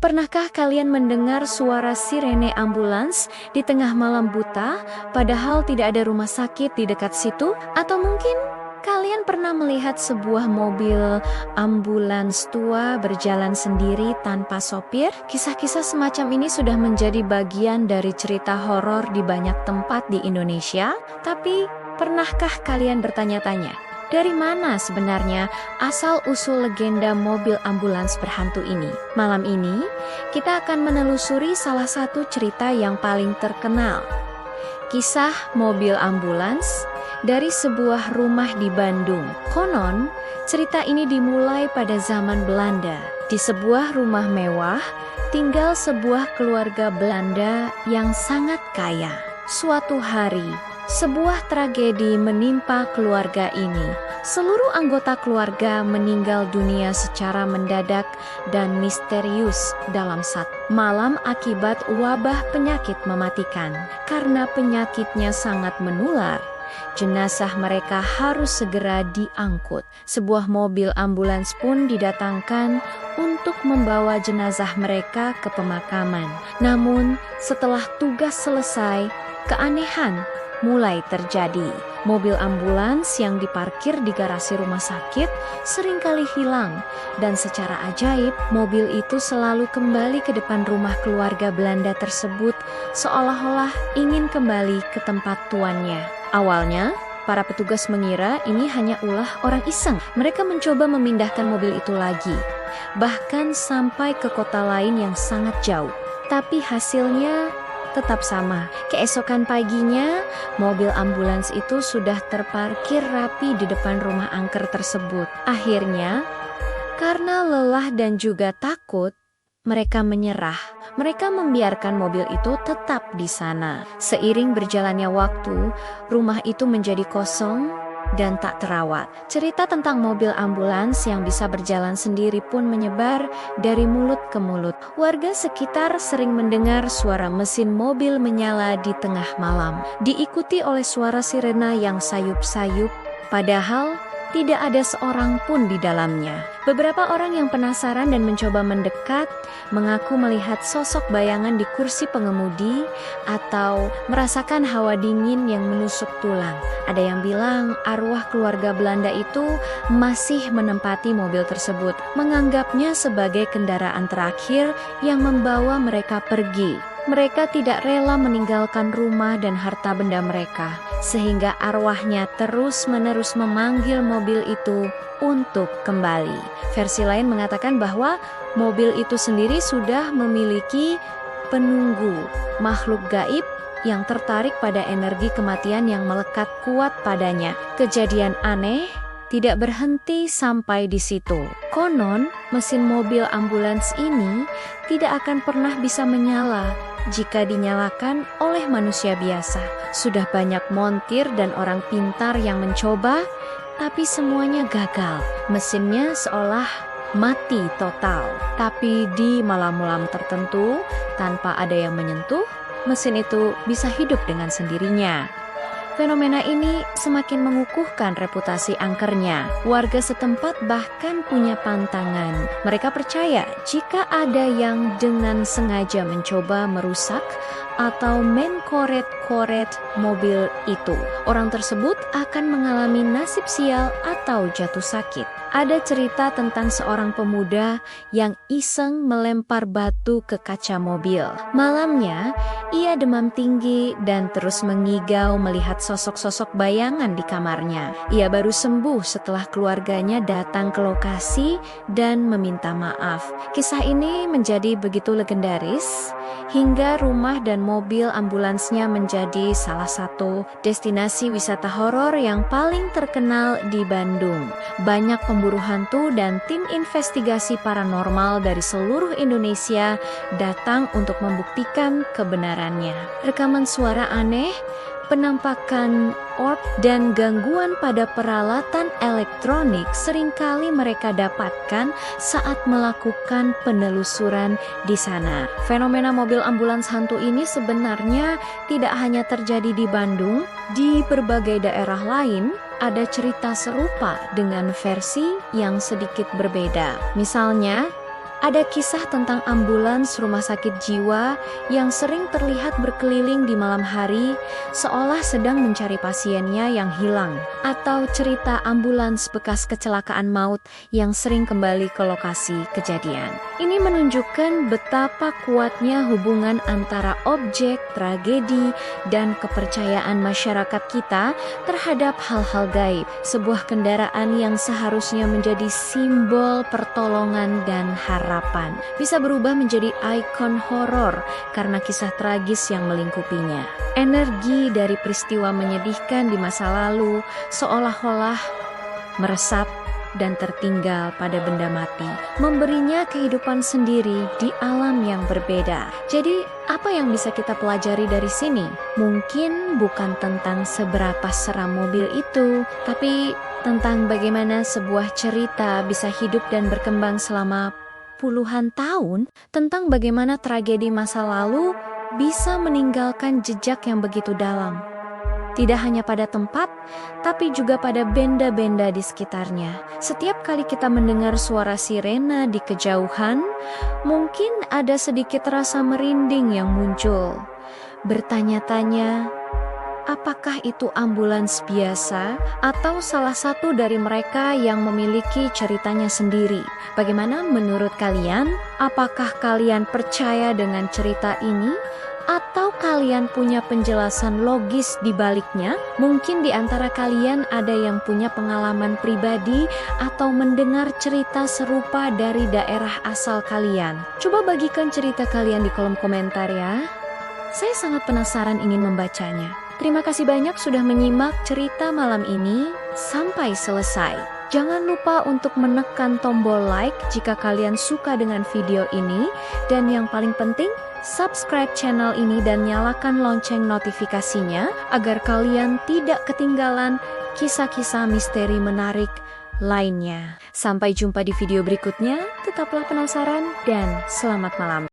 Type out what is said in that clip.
Pernahkah kalian mendengar suara sirene ambulans di tengah malam buta, padahal tidak ada rumah sakit di dekat situ? Atau mungkin kalian pernah melihat sebuah mobil ambulans tua berjalan sendiri tanpa sopir? Kisah-kisah semacam ini sudah menjadi bagian dari cerita horor di banyak tempat di Indonesia. Tapi, pernahkah kalian bertanya-tanya, dari mana sebenarnya asal-usul legenda mobil ambulans berhantu ini? Malam ini, kita akan menelusuri salah satu cerita yang paling terkenal. Kisah mobil ambulans dari sebuah rumah di Bandung. Konon, cerita ini dimulai pada zaman Belanda. Di sebuah rumah mewah, tinggal sebuah keluarga Belanda yang sangat kaya. Suatu hari, sebuah tragedi menimpa keluarga ini. Seluruh anggota keluarga meninggal dunia secara mendadak dan misterius dalam satu malam akibat wabah penyakit mematikan. Karena penyakitnya sangat menular, jenazah mereka harus segera diangkut. Sebuah mobil ambulans pun didatangkan untuk membawa jenazah mereka ke pemakaman. Namun, setelah tugas selesai, keanehan mulai terjadi. Mobil ambulans yang diparkir di garasi rumah sakit seringkali hilang, dan secara ajaib mobil itu selalu kembali ke depan rumah keluarga Belanda tersebut, seolah-olah ingin kembali ke tempat tuannya. Awalnya, para petugas mengira ini hanya ulah orang iseng. Mereka mencoba memindahkan mobil itu lagi, bahkan sampai ke kota lain yang sangat jauh. Tapi hasilnya tetap sama. Keesokan paginya, mobil ambulans itu sudah terparkir rapi di depan rumah angker tersebut. Akhirnya, karena lelah dan juga takut, mereka menyerah. Mereka membiarkan mobil itu tetap di sana. Seiring berjalannya waktu, rumah itu menjadi kosong dan tak terawat. Cerita tentang mobil ambulans yang bisa berjalan sendiri pun menyebar dari mulut ke mulut. Warga sekitar sering mendengar suara mesin mobil menyala di tengah malam, diikuti oleh suara sirena yang sayup-sayup, padahal tidak ada seorang pun di dalamnya. Beberapa orang yang penasaran dan mencoba mendekat mengaku melihat sosok bayangan di kursi pengemudi atau merasakan hawa dingin yang menusuk tulang. Ada yang bilang arwah keluarga Belanda itu masih menempati mobil tersebut, menganggapnya sebagai kendaraan terakhir yang membawa mereka pergi. Mereka tidak rela meninggalkan rumah dan harta benda mereka, sehingga arwahnya terus-menerus memanggil mobil itu untuk kembali. Versi lain mengatakan bahwa mobil itu sendiri sudah memiliki penunggu, makhluk gaib yang tertarik pada energi kematian yang melekat kuat padanya. Kejadian aneh tidak berhenti sampai di situ. Konon, mesin mobil ambulans ini tidak akan pernah bisa menyala jika dinyalakan oleh manusia biasa. Sudah banyak montir dan orang pintar yang mencoba, tapi semuanya gagal. Mesinnya seolah mati total. Tapi di malam-malam tertentu, tanpa ada yang menyentuh, mesin itu bisa hidup dengan sendirinya. Fenomena ini semakin mengukuhkan reputasi angkernya. Warga setempat bahkan punya pantangan. Mereka percaya jika ada yang dengan sengaja mencoba merusak atau menkoret-koret mobil itu, orang tersebut akan mengalami nasib sial atau jatuh sakit. Ada cerita tentang seorang pemuda yang iseng melempar batu ke kaca mobil. Malamnya, ia demam tinggi dan terus mengigau melihat sosok-sosok bayangan di kamarnya. Ia baru sembuh setelah keluarganya datang ke lokasi dan meminta maaf. Kisah ini menjadi begitu legendaris hingga rumah dan mobil ambulansnya menjadi salah satu destinasi wisata horor yang paling terkenal di Bandung. Banyak pemburu hantu dan tim investigasi paranormal dari seluruh Indonesia datang untuk membuktikan kebenarannya. Rekaman suara aneh, penampakan orb, dan gangguan pada peralatan elektronik seringkali mereka dapatkan saat melakukan penelusuran di sana. Fenomena mobil ambulans hantu ini sebenarnya tidak hanya terjadi di Bandung, di berbagai daerah lain ada cerita serupa dengan versi yang sedikit berbeda. Misalnya, Ada kisah tentang ambulans rumah sakit jiwa yang sering terlihat berkeliling di malam hari seolah sedang mencari pasiennya yang hilang. Atau cerita ambulans bekas kecelakaan maut yang sering kembali ke lokasi kejadian. Ini menunjukkan betapa kuatnya hubungan antara objek, tragedi, dan kepercayaan masyarakat kita terhadap hal-hal gaib. Sebuah kendaraan yang seharusnya menjadi simbol pertolongan dan harapan bisa berubah menjadi ikon horor karena kisah tragis yang melingkupinya. Energi dari peristiwa menyedihkan di masa lalu seolah-olah meresap dan tertinggal pada benda mati, memberinya kehidupan sendiri di alam yang berbeda. Jadi, apa yang bisa kita pelajari dari sini? Mungkin bukan tentang seberapa seram mobil itu, tapi tentang bagaimana sebuah cerita bisa hidup dan berkembang selama puluhan tahun, tentang bagaimana tragedi masa lalu bisa meninggalkan jejak yang begitu dalam. Tidak hanya pada tempat, tapi juga pada benda-benda di sekitarnya. Setiap kali kita mendengar suara sirena di kejauhan, mungkin ada sedikit rasa merinding yang muncul. Bertanya-tanya, apakah itu ambulans biasa atau salah satu dari mereka yang memiliki ceritanya sendiri? Bagaimana menurut kalian? Apakah kalian percaya dengan cerita ini? Atau kalian punya penjelasan logis di baliknya? Mungkin di antara kalian ada yang punya pengalaman pribadi atau mendengar cerita serupa dari daerah asal kalian. Coba bagikan cerita kalian di kolom komentar ya. Saya sangat penasaran ingin membacanya. Terima kasih banyak sudah menyimak cerita malam ini sampai selesai. Jangan lupa untuk menekan tombol like jika kalian suka dengan video ini. Dan yang paling penting, subscribe channel ini dan nyalakan lonceng notifikasinya agar kalian tidak ketinggalan kisah-kisah misteri menarik lainnya. Sampai jumpa di video berikutnya, tetaplah penasaran dan selamat malam.